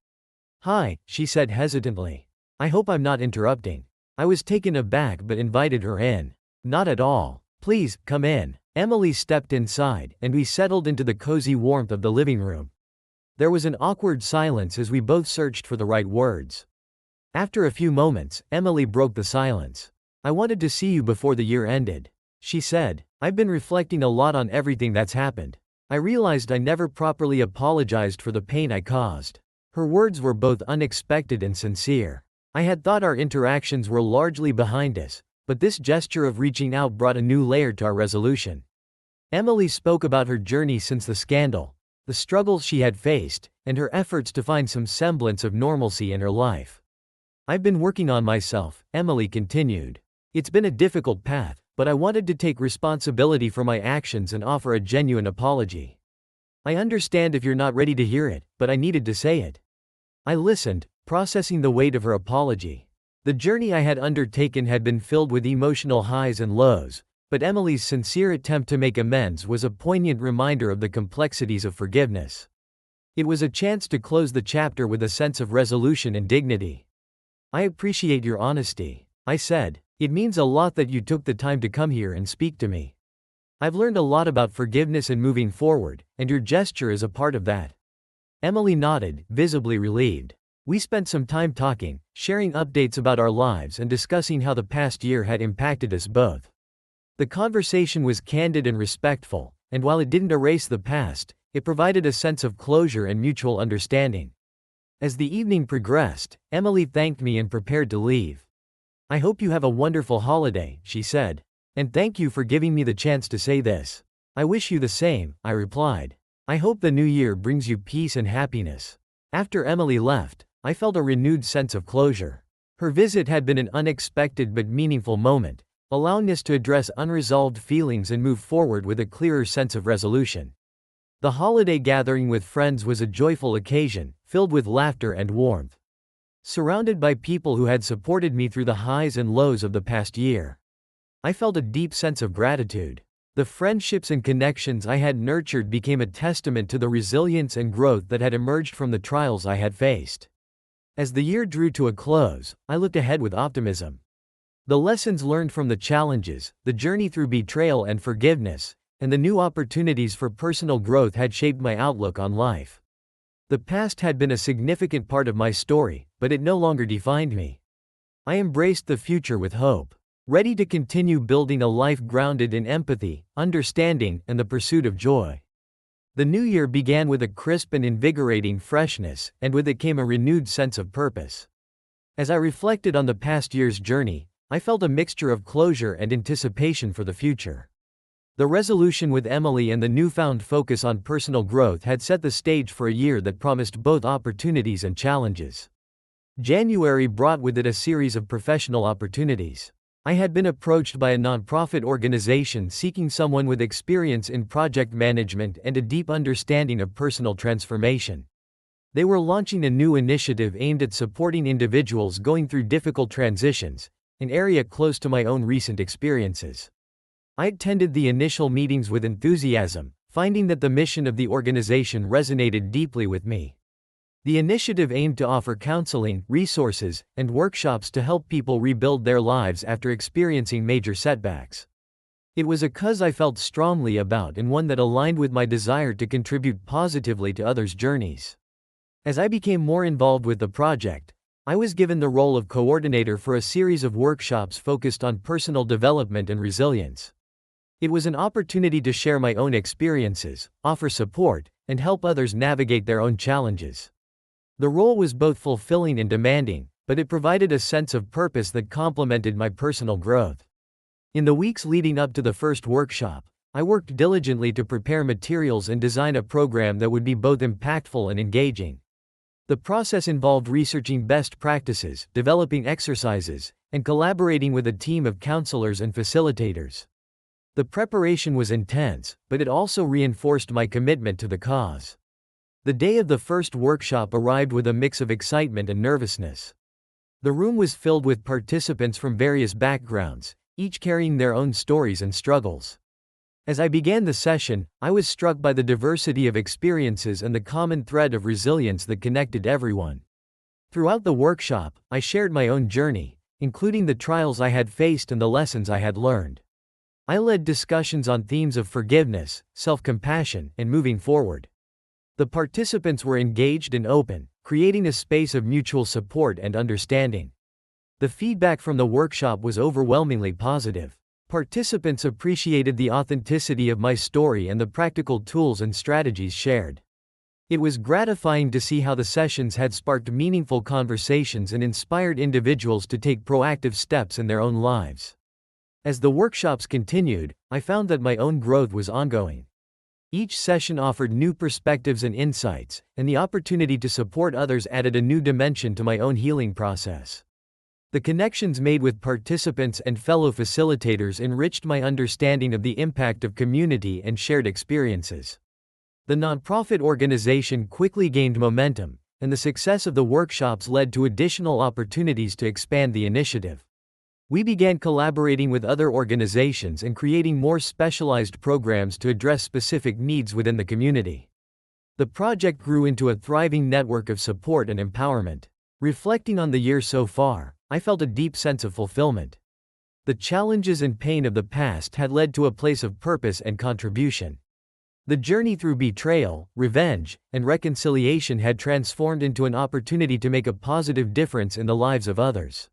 "Hi," she said hesitantly. "I hope I'm not interrupting." I was taken aback but invited her in. Not at all. Please, come in. Emily stepped inside, and we settled into the cozy warmth of the living room. There was an awkward silence as we both searched for the right words. After a few moments, Emily broke the silence. I wanted to see you before the year ended. She said, I've been reflecting a lot on everything that's happened. I realized I never properly apologized for the pain I caused. Her words were both unexpected and sincere. I had thought our interactions were largely behind us, but this gesture of reaching out brought a new layer to our resolution. Emily spoke about her journey since the scandal, the struggles she had faced, and her efforts to find some semblance of normalcy in her life. I've been working on myself, Emily continued. It's been a difficult path, but I wanted to take responsibility for my actions and offer a genuine apology. I understand if you're not ready to hear it, but I needed to say it. I listened, processing the weight of her apology. The journey I had undertaken had been filled with emotional highs and lows, but Emily's sincere attempt to make amends was a poignant reminder of the complexities of forgiveness. It was a chance to close the chapter with a sense of resolution and dignity. I appreciate your honesty, I said. It means a lot that you took the time to come here and speak to me. I've learned a lot about forgiveness and moving forward, and your gesture is a part of that. Emily nodded, visibly relieved. We spent some time talking, sharing updates about our lives and discussing how the past year had impacted us both. The conversation was candid and respectful, and while it didn't erase the past, it provided a sense of closure and mutual understanding. As the evening progressed, Emily thanked me and prepared to leave. I hope you have a wonderful holiday, she said. And thank you for giving me the chance to say this. I wish you the same, I replied. I hope the new year brings you peace and happiness. After Emily left, I felt a renewed sense of closure. Her visit had been an unexpected but meaningful moment, allowing us to address unresolved feelings and move forward with a clearer sense of resolution. The holiday gathering with friends was a joyful occasion, filled with laughter and warmth. Surrounded by people who had supported me through the highs and lows of the past year, I felt a deep sense of gratitude. The friendships and connections I had nurtured became a testament to the resilience and growth that had emerged from the trials I had faced. As the year drew to a close, I looked ahead with optimism. The lessons learned from the challenges, the journey through betrayal and forgiveness, and the new opportunities for personal growth had shaped my outlook on life. The past had been a significant part of my story, but it no longer defined me. I embraced the future with hope, ready to continue building a life grounded in empathy, understanding, and the pursuit of joy. The new year began with a crisp and invigorating freshness, and with it came a renewed sense of purpose. As I reflected on the past year's journey, I felt a mixture of closure and anticipation for the future. The resolution with Emily and the newfound focus on personal growth had set the stage for a year that promised both opportunities and challenges. January brought with it a series of professional opportunities. I had been approached by a nonprofit organization seeking someone with experience in project management and a deep understanding of personal transformation. They were launching a new initiative aimed at supporting individuals going through difficult transitions, an area close to my own recent experiences. I attended the initial meetings with enthusiasm, finding that the mission of the organization resonated deeply with me. The initiative aimed to offer counseling, resources, and workshops to help people rebuild their lives after experiencing major setbacks. It was a cause I felt strongly about and one that aligned with my desire to contribute positively to others' journeys. As I became more involved with the project, I was given the role of coordinator for a series of workshops focused on personal development and resilience. It was an opportunity to share my own experiences, offer support, and help others navigate their own challenges. The role was both fulfilling and demanding, but it provided a sense of purpose that complemented my personal growth. In the weeks leading up to the first workshop, I worked diligently to prepare materials and design a program that would be both impactful and engaging. The process involved researching best practices, developing exercises, and collaborating with a team of counselors and facilitators. The preparation was intense, but it also reinforced my commitment to the cause. The day of the first workshop arrived with a mix of excitement and nervousness. The room was filled with participants from various backgrounds, each carrying their own stories and struggles. As I began the session, I was struck by the diversity of experiences and the common thread of resilience that connected everyone. Throughout the workshop, I shared my own journey, including the trials I had faced and the lessons I had learned. I led discussions on themes of forgiveness, self-compassion, and moving forward. The participants were engaged and open, creating a space of mutual support and understanding. The feedback from the workshop was overwhelmingly positive. Participants appreciated the authenticity of my story and the practical tools and strategies shared. It was gratifying to see how the sessions had sparked meaningful conversations and inspired individuals to take proactive steps in their own lives. As the workshops continued, I found that my own growth was ongoing. Each session offered new perspectives and insights, and the opportunity to support others added a new dimension to my own healing process. The connections made with participants and fellow facilitators enriched my understanding of the impact of community and shared experiences. The nonprofit organization quickly gained momentum, and the success of the workshops led to additional opportunities to expand the initiative. We began collaborating with other organizations and creating more specialized programs to address specific needs within the community. The project grew into a thriving network of support and empowerment. Reflecting on the year so far, I felt a deep sense of fulfillment. The challenges and pain of the past had led to a place of purpose and contribution. The journey through betrayal, revenge, and reconciliation had transformed into an opportunity to make a positive difference in the lives of others.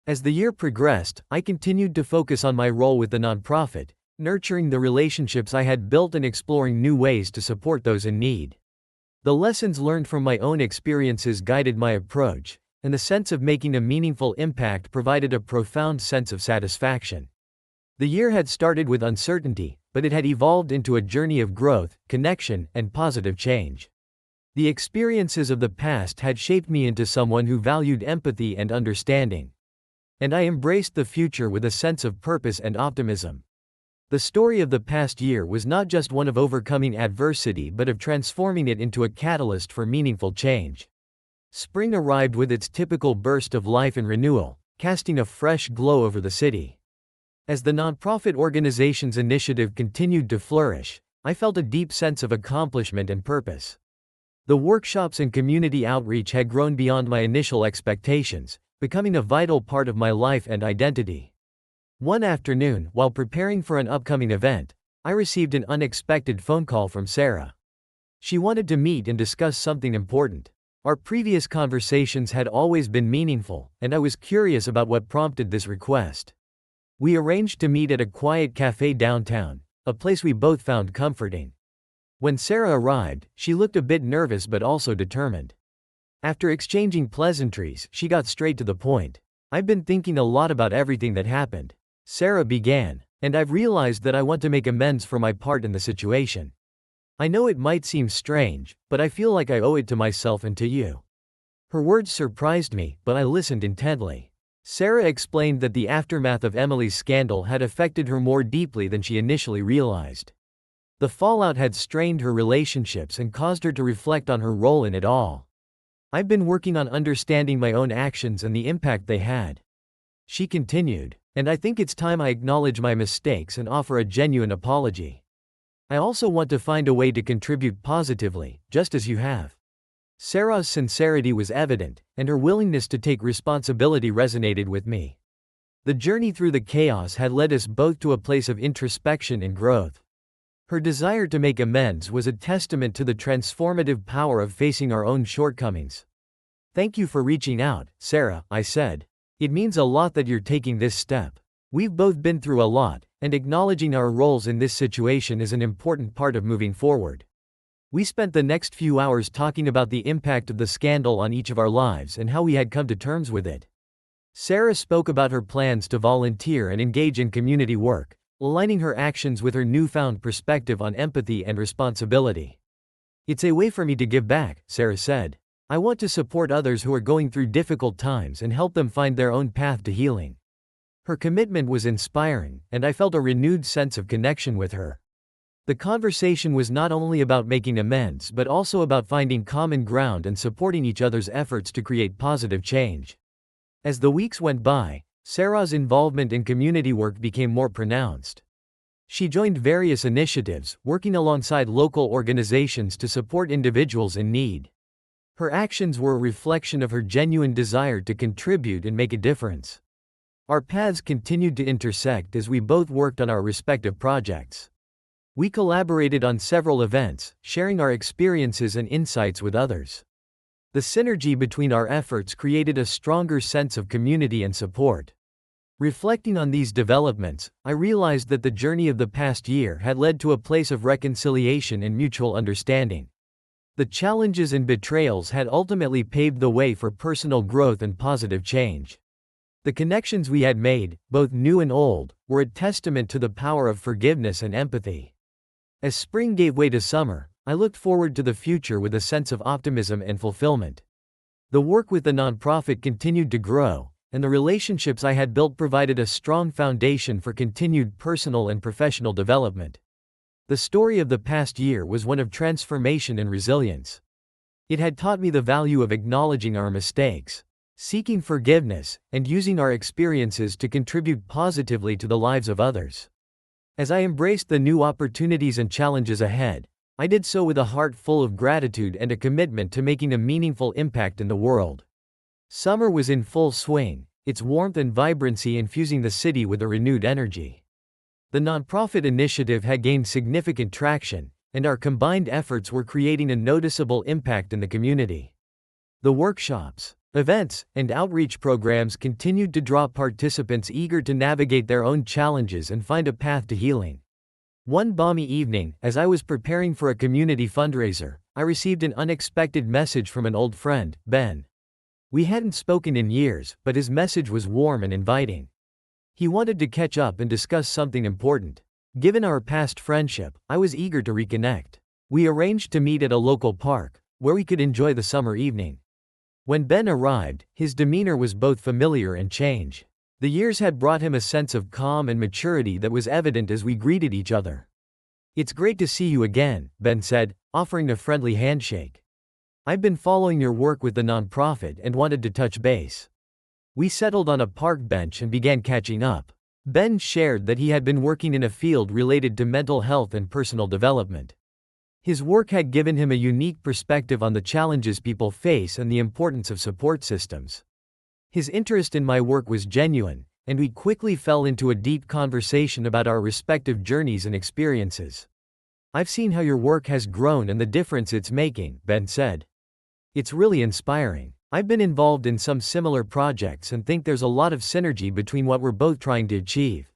As the year progressed, I continued to focus on my role with the nonprofit, nurturing the relationships I had built and exploring new ways to support those in need. The lessons learned from my own experiences guided my approach, and the sense of making a meaningful impact provided a profound sense of satisfaction. The year had started with uncertainty, but it had evolved into a journey of growth, connection, and positive change. The experiences of the past had shaped me into someone who valued empathy and understanding. And I embraced the future with a sense of purpose and optimism. The story of the past year was not just one of overcoming adversity but of transforming it into a catalyst for meaningful change. Spring arrived with its typical burst of life and renewal, casting a fresh glow over the city. As the nonprofit organization's initiative continued to flourish, I felt a deep sense of accomplishment and purpose. The workshops and community outreach had grown beyond my initial expectations, becoming a vital part of my life and identity. One afternoon, while preparing for an upcoming event, I received an unexpected phone call from Sarah. She wanted to meet and discuss something important. Our previous conversations had always been meaningful, and I was curious about what prompted this request. We arranged to meet at a quiet cafe downtown, a place we both found comforting. When Sarah arrived, she looked a bit nervous but also determined. After exchanging pleasantries, she got straight to the point. "I've been thinking a lot about everything that happened," Sarah began, "and I've realized that I want to make amends for my part in the situation. I know it might seem strange, but I feel like I owe it to myself and to you." Her words surprised me, but I listened intently. Sarah explained that the aftermath of Emily's scandal had affected her more deeply than she initially realized. The fallout had strained her relationships and caused her to reflect on her role in it all. "I've been working on understanding my own actions and the impact they had," she continued, "and I think it's time I acknowledge my mistakes and offer a genuine apology. I also want to find a way to contribute positively, just as you have." Sarah's sincerity was evident, and her willingness to take responsibility resonated with me. The journey through the chaos had led us both to a place of introspection and growth. Her desire to make amends was a testament to the transformative power of facing our own shortcomings. "Thank you for reaching out, Sarah," I said. "It means a lot that you're taking this step. We've both been through a lot, and acknowledging our roles in this situation is an important part of moving forward." We spent the next few hours talking about the impact of the scandal on each of our lives and how we had come to terms with it. Sarah spoke about her plans to volunteer and engage in community work, aligning her actions with her newfound perspective on empathy and responsibility. "It's a way for me to give back," Sarah said. "I want to support others who are going through difficult times and help them find their own path to healing." Her commitment was inspiring, and I felt a renewed sense of connection with her. The conversation was not only about making amends but also about finding common ground and supporting each other's efforts to create positive change. As the weeks went by, Sarah's involvement in community work became more pronounced. She joined various initiatives, working alongside local organizations to support individuals in need. Her actions were a reflection of her genuine desire to contribute and make a difference. Our paths continued to intersect as we both worked on our respective projects. We collaborated on several events, sharing our experiences and insights with others. The synergy between our efforts created a stronger sense of community and support. Reflecting on these developments, I realized that the journey of the past year had led to a place of reconciliation and mutual understanding. The challenges and betrayals had ultimately paved the way for personal growth and positive change. The connections we had made, both new and old, were a testament to the power of forgiveness and empathy. As spring gave way to summer, I looked forward to the future with a sense of optimism and fulfillment. The work with the nonprofit continued to grow, and the relationships I had built provided a strong foundation for continued personal and professional development. The story of the past year was one of transformation and resilience. It had taught me the value of acknowledging our mistakes, seeking forgiveness, and using our experiences to contribute positively to the lives of others. As I embraced the new opportunities and challenges ahead, I did so with a heart full of gratitude and a commitment to making a meaningful impact in the world. Summer was in full swing, its warmth and vibrancy infusing the city with a renewed energy. The nonprofit initiative had gained significant traction, and our combined efforts were creating a noticeable impact in the community. The workshops, events, and outreach programs continued to draw participants eager to navigate their own challenges and find a path to healing. One balmy evening, as I was preparing for a community fundraiser, I received an unexpected message from an old friend, Ben. We hadn't spoken in years, but his message was warm and inviting. He wanted to catch up and discuss something important. Given our past friendship, I was eager to reconnect. We arranged to meet at a local park, where we could enjoy the summer evening. When Ben arrived, his demeanor was both familiar and changed. The years had brought him a sense of calm and maturity that was evident as we greeted each other. "It's great to see you again," Ben said, offering a friendly handshake. "I've been following your work with the nonprofit and wanted to touch base." We settled on a park bench and began catching up. Ben shared that he had been working in a field related to mental health and personal development. His work had given him a unique perspective on the challenges people face and the importance of support systems. His interest in my work was genuine, and we quickly fell into a deep conversation about our respective journeys and experiences. "I've seen how your work has grown and the difference it's making," Ben said. "It's really inspiring. I've been involved in some similar projects and think there's a lot of synergy between what we're both trying to achieve."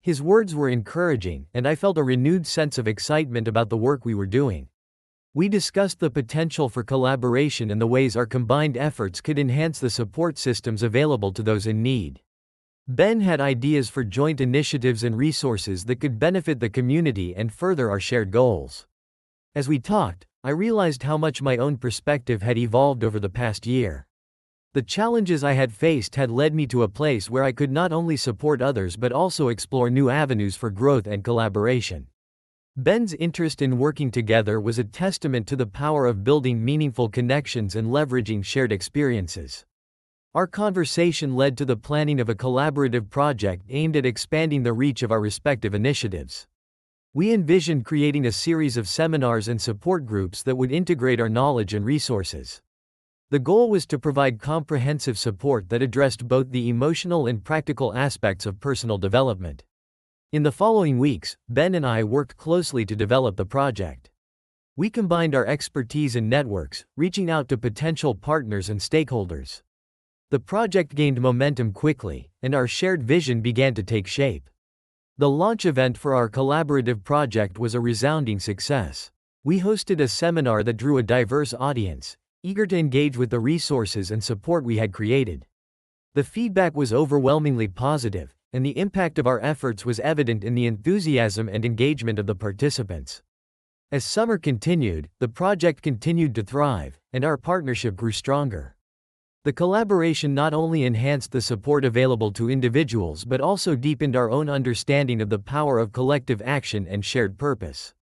His words were encouraging, and I felt a renewed sense of excitement about the work we were doing. We discussed the potential for collaboration and the ways our combined efforts could enhance the support systems available to those in need. Ben had ideas for joint initiatives and resources that could benefit the community and further our shared goals. As we talked, I realized how much my own perspective had evolved over the past year. The challenges I had faced had led me to a place where I could not only support others but also explore new avenues for growth and collaboration. Ben's interest in working together was a testament to the power of building meaningful connections and leveraging shared experiences. Our conversation led to the planning of a collaborative project aimed at expanding the reach of our respective initiatives. We envisioned creating a series of seminars and support groups that would integrate our knowledge and resources. The goal was to provide comprehensive support that addressed both the emotional and practical aspects of personal development. In the following weeks, Ben and I worked closely to develop the project. We combined our expertise and networks, reaching out to potential partners and stakeholders. The project gained momentum quickly, and our shared vision began to take shape. The launch event for our collaborative project was a resounding success. We hosted a seminar that drew a diverse audience, eager to engage with the resources and support we had created. The feedback was overwhelmingly positive, and the impact of our efforts was evident in the enthusiasm and engagement of the participants. As summer continued, the project continued to thrive, and our partnership grew stronger. The collaboration not only enhanced the support available to individuals but also deepened our own understanding of the power of collective action and shared purpose.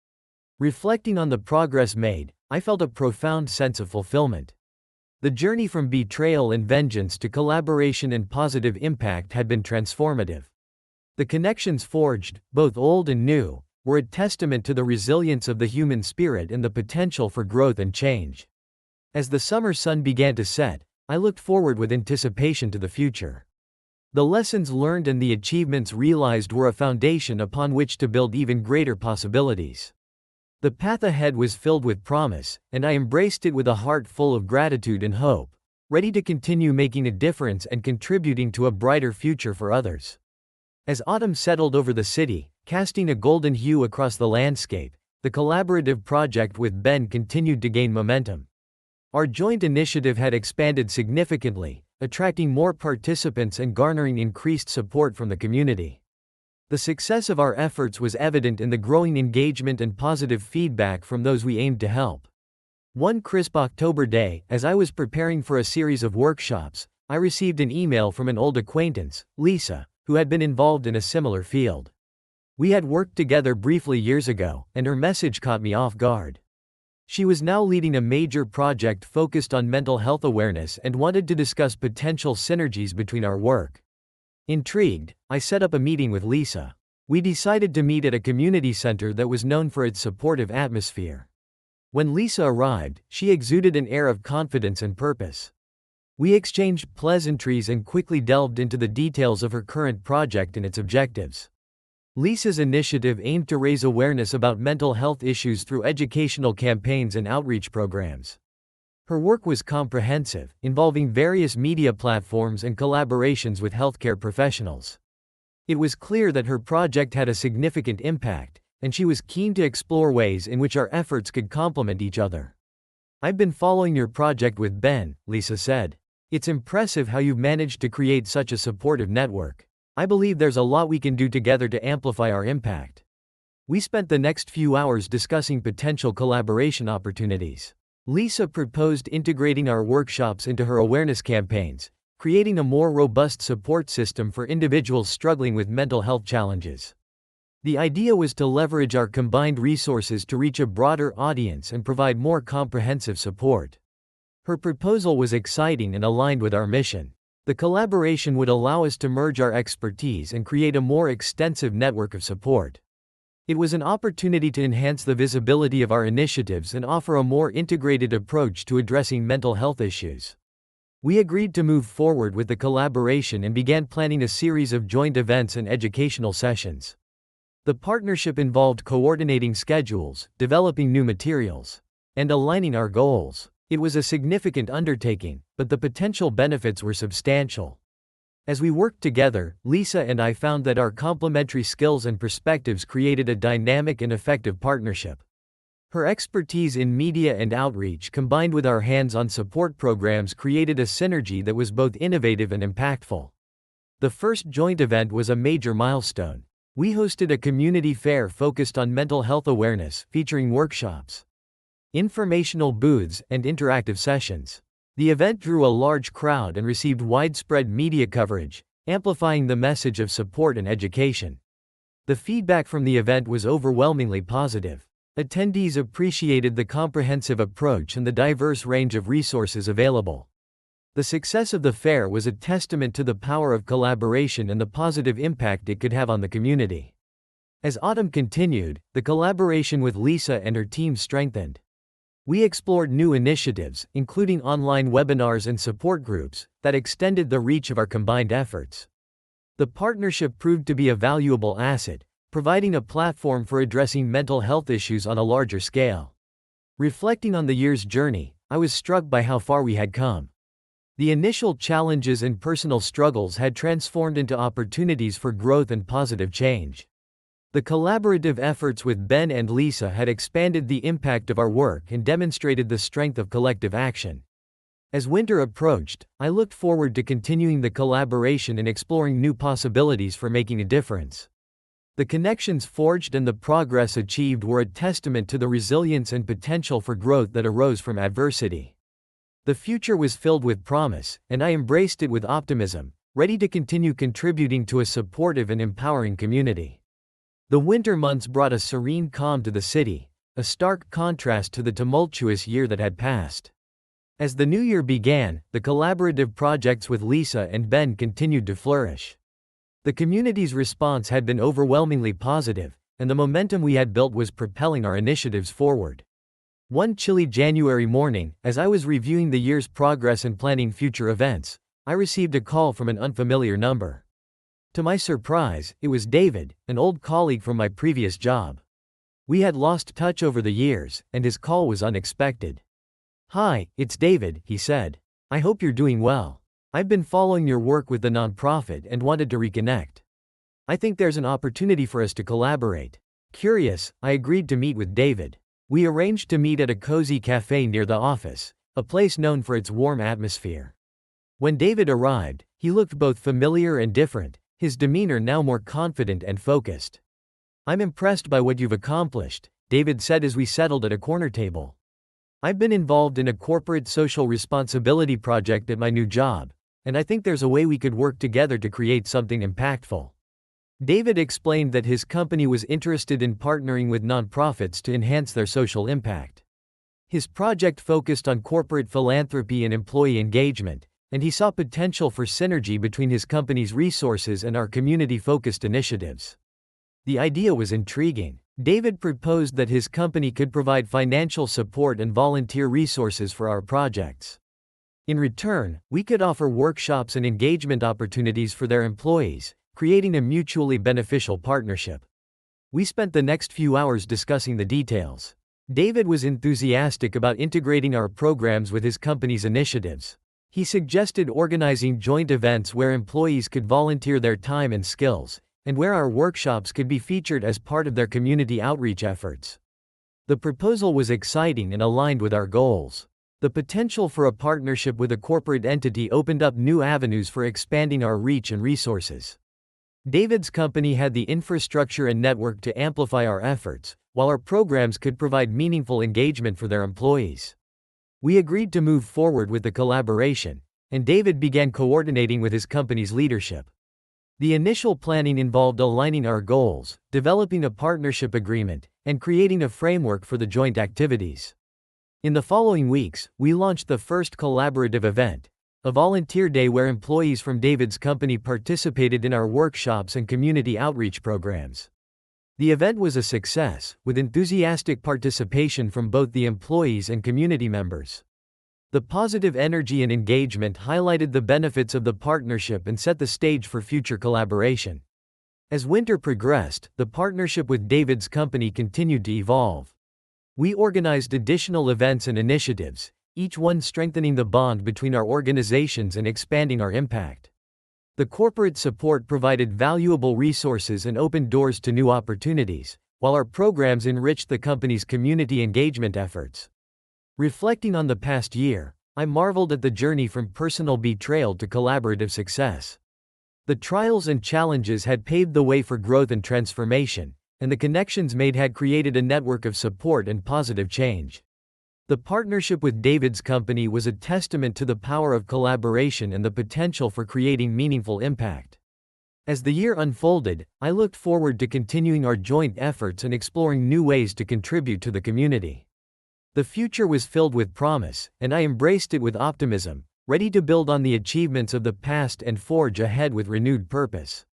Reflecting on the progress made, I felt a profound sense of fulfillment. The journey from betrayal and vengeance to collaboration and positive impact had been transformative. The connections forged, both old and new, were a testament to the resilience of the human spirit and the potential for growth and change. As the summer sun began to set, I looked forward with anticipation to the future. The lessons learned and the achievements realized were a foundation upon which to build even greater possibilities. The path ahead was filled with promise, and I embraced it with a heart full of gratitude and hope, ready to continue making a difference and contributing to a brighter future for others. As autumn settled over the city, casting a golden hue across the landscape, the collaborative project with Ben continued to gain momentum. Our joint initiative had expanded significantly, attracting more participants and garnering increased support from the community. The success of our efforts was evident in the growing engagement and positive feedback from those we aimed to help. One crisp October day, as I was preparing for a series of workshops, I received an email from an old acquaintance, Lisa, who had been involved in a similar field. We had worked together briefly years ago, and her message caught me off guard. She was now leading a major project focused on mental health awareness and wanted to discuss potential synergies between our work. Intrigued, I set up a meeting with Lisa. We decided to meet at a community center that was known for its supportive atmosphere. When Lisa arrived, she exuded an air of confidence and purpose. We exchanged pleasantries and quickly delved into the details of her current project and its objectives. Lisa's initiative aimed to raise awareness about mental health issues through educational campaigns and outreach programs. Her work was comprehensive, involving various media platforms and collaborations with healthcare professionals. It was clear that her project had a significant impact, and she was keen to explore ways in which our efforts could complement each other. "I've been following your project with Ben," Lisa said. "It's impressive how you've managed to create such a supportive network. I believe there's a lot we can do together to amplify our impact." We spent the next few hours discussing potential collaboration opportunities. Lisa proposed integrating our workshops into her awareness campaigns, creating a more robust support system for individuals struggling with mental health challenges. The idea was to leverage our combined resources to reach a broader audience and provide more comprehensive support. Her proposal was exciting and aligned with our mission. The collaboration would allow us to merge our expertise and create a more extensive network of support. It was an opportunity to enhance the visibility of our initiatives and offer a more integrated approach to addressing mental health issues. We agreed to move forward with the collaboration and began planning a series of joint events and educational sessions. The partnership involved coordinating schedules, developing new materials, and aligning our goals. It was a significant undertaking, but the potential benefits were substantial. As we worked together, Lisa and I found that our complementary skills and perspectives created a dynamic and effective partnership. Her expertise in media and outreach combined with our hands-on support programs created a synergy that was both innovative and impactful. The first joint event was a major milestone. We hosted a community fair focused on mental health awareness, featuring workshops, informational booths, and interactive sessions. The event drew a large crowd and received widespread media coverage, amplifying the message of support and education. The feedback from the event was overwhelmingly positive. Attendees appreciated the comprehensive approach and the diverse range of resources available. The success of the fair was a testament to the power of collaboration and the positive impact it could have on the community. As autumn continued, the collaboration with Lisa and her team strengthened. We explored new initiatives, including online webinars and support groups, that extended the reach of our combined efforts. The partnership proved to be a valuable asset, providing a platform for addressing mental health issues on a larger scale. Reflecting on the year's journey, I was struck by how far we had come. The initial challenges and personal struggles had transformed into opportunities for growth and positive change. The collaborative efforts with Ben and Lisa had expanded the impact of our work and demonstrated the strength of collective action. As winter approached, I looked forward to continuing the collaboration and exploring new possibilities for making a difference. The connections forged and the progress achieved were a testament to the resilience and potential for growth that arose from adversity. The future was filled with promise, and I embraced it with optimism, ready to continue contributing to a supportive and empowering community. The winter months brought a serene calm to the city, a stark contrast to the tumultuous year that had passed. As the new year began, the collaborative projects with Lisa and Ben continued to flourish. The community's response had been overwhelmingly positive, and the momentum we had built was propelling our initiatives forward. One chilly January morning, as I was reviewing the year's progress and planning future events, I received a call from an unfamiliar number. To my surprise, it was David, an old colleague from my previous job. We had lost touch over the years, and his call was unexpected. "Hi, it's David," he said. "I hope you're doing well. I've been following your work with the nonprofit and wanted to reconnect. I think there's an opportunity for us to collaborate." Curious, I agreed to meet with David. We arranged to meet at a cozy cafe near the office, a place known for its warm atmosphere. When David arrived, he looked both familiar and different, his demeanor now more confident and focused. "I'm impressed by what you've accomplished," David said as we settled at a corner table. "I've been involved in a corporate social responsibility project at my new job, and I think there's a way we could work together to create something impactful." David explained that his company was interested in partnering with nonprofits to enhance their social impact. His project focused on corporate philanthropy and employee engagement, and he saw potential for synergy between his company's resources and our community-focused initiatives. The idea was intriguing. David proposed that his company could provide financial support and volunteer resources for our projects. In return, we could offer workshops and engagement opportunities for their employees, creating a mutually beneficial partnership. We spent the next few hours discussing the details. David was enthusiastic about integrating our programs with his company's initiatives. He suggested organizing joint events where employees could volunteer their time and skills, and where our workshops could be featured as part of their community outreach efforts. The proposal was exciting and aligned with our goals. The potential for a partnership with a corporate entity opened up new avenues for expanding our reach and resources. David's company had the infrastructure and network to amplify our efforts, while our programs could provide meaningful engagement for their employees. We agreed to move forward with the collaboration, and David began coordinating with his company's leadership. The initial planning involved aligning our goals, developing a partnership agreement, and creating a framework for the joint activities. In the following weeks, we launched the first collaborative event, a volunteer day where employees from David's company participated in our workshops and community outreach programs. The event was a success, with enthusiastic participation from both the employees and community members. The positive energy and engagement highlighted the benefits of the partnership and set the stage for future collaboration. As winter progressed, the partnership with David's company continued to evolve. We organized additional events and initiatives, each one strengthening the bond between our organizations and expanding our impact. The corporate support provided valuable resources and opened doors to new opportunities, while our programs enriched the company's community engagement efforts. Reflecting on the past year, I marveled at the journey from personal betrayal to collaborative success. The trials and challenges had paved the way for growth and transformation, and the connections made had created a network of support and positive change. The partnership with David's company was a testament to the power of collaboration and the potential for creating meaningful impact. As the year unfolded, I looked forward to continuing our joint efforts and exploring new ways to contribute to the community. The future was filled with promise, and I embraced it with optimism, ready to build on the achievements of the past and forge ahead with renewed purpose.